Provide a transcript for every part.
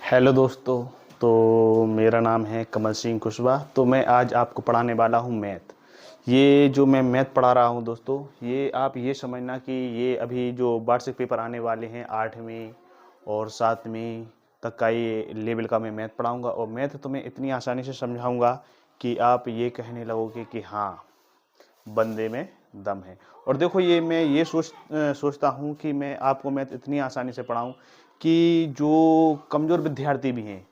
Hello दोस्तों। तो मेरा नाम है कमल सिंह कुशवाहा। तो मैं आज आपको पढ़ाने वाला हूँ मैथ। ये जो मैं मैथ पढ़ा रहा हूँ दोस्तों, ये आप ये समझना कि ये अभी जो वार्षिक पेपर आने वाले हैं 8वीं और 7वीं तक का ये लेवल का मैं मैथ पढ़ाऊँगा। और मैथ तुम्हें इतनी आसानी से समझाऊँगा कि आप ये कहने लगोगे कि हाँ, बंदे में दम है। और देखो, ये मैं ये सोचता हूँ कि मैं आपको मैथ इतनी आसानी से पढ़ाऊँ कि जो कमज़ोर विद्यार्थी भी हैं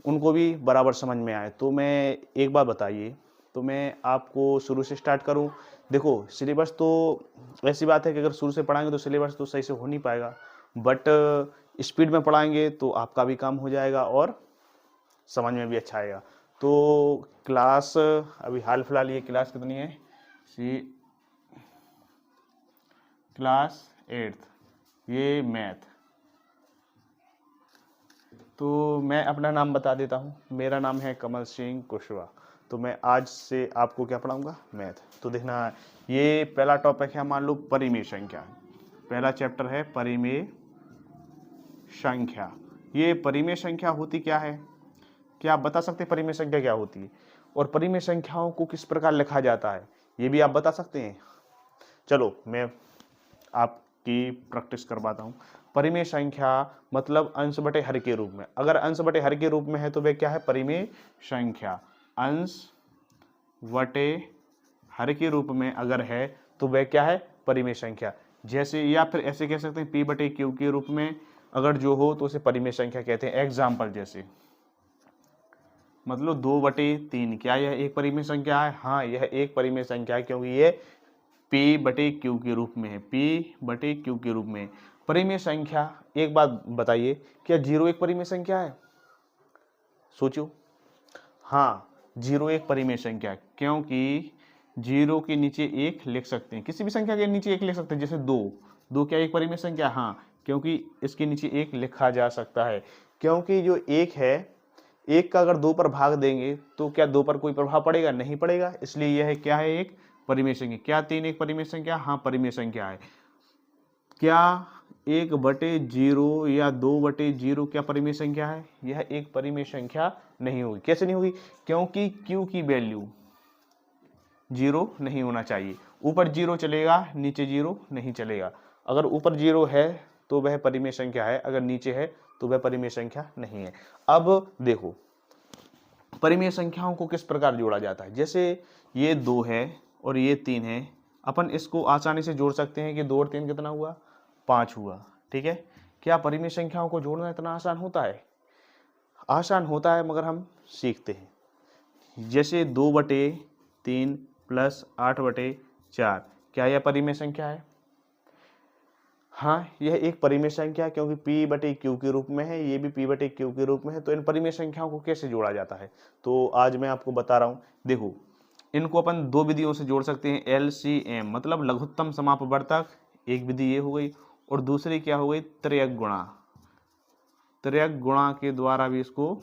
उनको भी बराबर समझ में आए। तो मैं एक बात बताइए, तो मैं आपको शुरू से स्टार्ट करूं। देखो, सिलेबस तो ऐसी बात है कि अगर शुरू से पढ़ाएंगे तो सिलेबस तो सही से हो नहीं पाएगा, बट स्पीड में पढ़ाएंगे तो आपका भी काम हो जाएगा और समझ में भी अच्छा आएगा। तो क्लास अभी हाल फिलहाल ये क्लास कितनी है? क्लास 8th, ये मैथ। तो मैं अपना नाम बता देता हूँ। मेरा नाम है कमल सिंह कुशवाहा। तो मैं आज से आपको क्या पढ़ाऊँगा? मैथ। तो देखना, ये पहला टॉपिक है, मान लो परिमेय संख्या। पहला चैप्टर है परिमेय संख्या। ये परिमेय संख्या होती क्या है? क्या आप बता सकते हैं परिमेय संख्या क्या होती है? और परिमेय संख्याओं को किस प्रकार लिखा जाता है, ये भी आप बता सकते हैं? चलो मैं आपकी प्रैक्टिस करवाता हूँ। परिमेय संख्या मतलब अंश बटे हर के रूप में। अगर अंश बटे हर के रूप में है तो वह क्या है? परिमेय संख्या। अंश बटे हर के रूप में अगर है तो वह क्या है? परिमेय संख्या। जैसे, या फिर ऐसे कह सकते हैं, p बटे क्यू के रूप में अगर जो हो तो उसे परिमेय संख्या कहते हैं। एग्जाम्पल जैसे मतलब 2/3, क्या यह एक परिमेय संख्या है? हाँ, यह एक परिमेय संख्या है क्योंकि ये p बटे क्यू के रूप में है। p बटे क्यू के रूप में परिमेय संख्या। एक बात बताइए, क्या 0 एक परिमेय संख्या है? सोचो। हाँ, 0 एक परिमेय संख्या है क्योंकि 0 के नीचे 1 लिख सकते हैं। किसी भी संख्या के नीचे 1 लिख सकते हैं। जैसे 2 क्या एक परिमेय संख्या? हाँ, क्योंकि इसके नीचे 1 लिखा जा सकता है। क्योंकि जो 1 है, 1 का अगर 2 पर भाग देंगे तो क्या 2 पर कोई प्रभाव पड़ेगा? नहीं पड़ेगा। इसलिए यह क्या है? एक परिमेय संख्या। क्या 3 एक परिमेय संख्या? हाँ, परिमेय संख्या है। क्या 1/0 या 2/0 क्या परिमेय संख्या है? यह एक परिमेय संख्या नहीं होगी। कैसे नहीं होगी? क्योंकि q की वैल्यू 0 नहीं होना चाहिए। ऊपर 0 चलेगा, नीचे 0 नहीं चलेगा। अगर ऊपर 0 है तो वह परिमेय संख्या है, अगर नीचे है तो वह परिमेय संख्या नहीं है। अब देखो, परिमेय संख्याओं को किस प्रकार जोड़ा जाता है। जैसे ये 2 है और ये 3 है, अपन इसको आसानी से जोड़ सकते हैं कि 2 और 3 कितना हुआ? 5 हुआ। ठीक है। क्या परिमेय संख्याओं को जोड़ना इतना आसान होता है? आसान होता है, मगर हम सीखते हैं। जैसे 2/3 प्लस 8/4, क्या यह परिमेय संख्या है? हाँ, यह एक परिमेय संख्या है क्योंकि p बटे क्यू के रूप में है, ये भी p बटे क्यू के रूप में है। तो इन परिमेय संख्याओं को कैसे जोड़ा जाता है तो आज मैं आपको बता रहा हूँ। देखो, इनको अपन दो विधियों से जोड़ सकते हैं। LCM मतलब लघुत्तम समापवर्तक, एक विधि ये हो गई, और दूसरी क्या हो गई? त्रयक गुणा। त्रयक गुणा के द्वारा भी इसको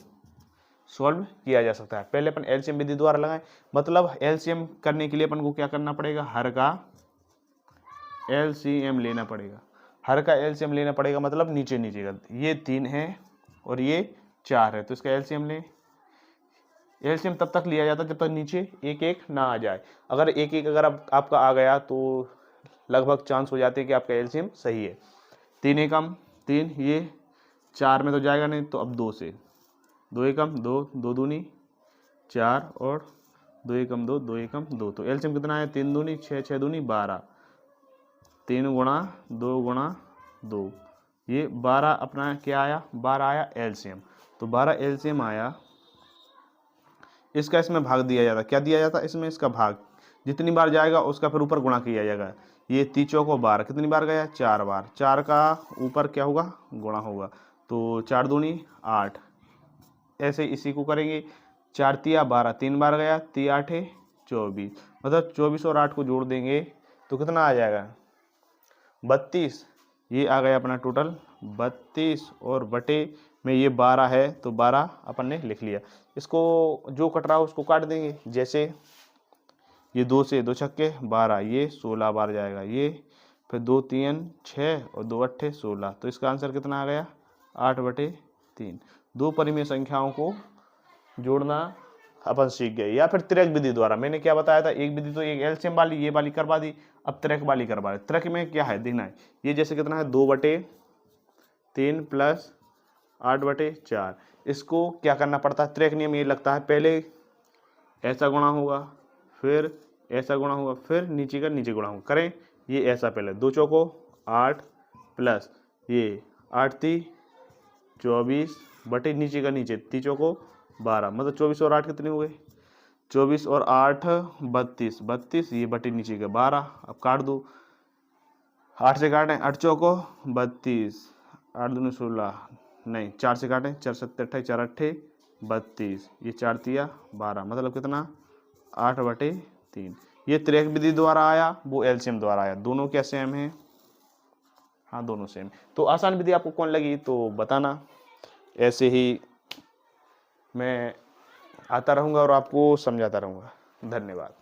सॉल्व किया जा सकता है। पहले अपन LCM विधि द्वारा लगाएं, मतलब LCM करने के लिए अपन को क्या करना पड़ेगा? हर का LCM लेना पड़ेगा। हर का LCM लेना पड़ेगा मतलब नीचे नीचे का। ये 3 है और ये 4 है, तो इसका LCM लें। LCM तब तक लिया जाता है जब तक नीचे 1 ना आ जाए। अगर 1 अगर आपका आ गया तो लगभग चांस हो जाते हैं कि आपका LCM सही है। 3 एकम 3, ये 4 में तो जाएगा नहीं, तो अब 2 से 2 एकम 2, 2 दूनी 4 और 2 एकम 2, 2 एकम 2। तो LCM कितना है? 3 दूनी 6, 6 दूनी 12, 3 गुणा 2 गुणा 2, ये 12 अपना क्या आया? 12 आया LCM। तो 12 LCM आया। इसका इसमें भाग दिया जाता। क्या दिया जाता? इसमें इसका भाग जितनी बार जाएगा उसका फिर ऊपर गुणा किया जाएगा। ये 3 को 12, कितनी बार गया? 4 बार। 4 का ऊपर क्या होगा? गुणा होगा। तो 4 दूनी 8, ऐसे इसी को करेंगे। 4 तिया 12, 3 बार गया, 3 8 24, मतलब 24 और 8 को जोड़ देंगे तो कितना आ जाएगा? 32। ये आ गया अपना टोटल 32, और बटे में ये 12 है तो 12 अपन ने लिख लिया। इसको जो कट रहा है उसको काट देंगे। जैसे ये 2 से 2 छक्के 12, ये 16 बार जाएगा। ये फिर 2 3 6 और 2 8 16, तो इसका आंसर कितना आ गया? 8/16। 3। दो परिमेय संख्याओं को जोड़ना अपन सीख गए। या फिर त्रिक विधि द्वारा, मैंने क्या बताया था, एक विधि तो एक एलसीएम वाली ये वाली करवा दी, अब त्रिक वाली करवा दी। त्रिक में क्या है देखना है, ये जैसे कितना है 2/3 प्लस 8/4। इसको क्या करना पड़ता है, त्रिक नियम ये लगता है, पहले ऐसा गुणा होगा, फिर ऐसा गुणा होगा, फिर नीचे का नीचे गुणा होगा। करें ये ऐसा, पहले 2 चौको 8 प्लस ये 8 × 24 बटे नीचे का नीचे 3 चौको 12, मतलब 24 और 8 कितने हुए, 24 और 8 32, 32 ये बटे नीचे का 12। अब काट दो, 8 से काटें, 8 चौको 32, 8 दूनी 16, नहीं 4 से काटें, 4 7 28, 4 8 32, ये 4 तिया 12, मतलब कितना 8/3। ये त्रिक विधि द्वारा आया, वो एलसीएम द्वारा आया। दोनों क्या सेम है, हाँ दोनों सेम। तो आसान विधि आपको कौन लगी तो बताना, ऐसे ही मैं आता रहूँगा और आपको समझाता रहूँगा। धन्यवाद।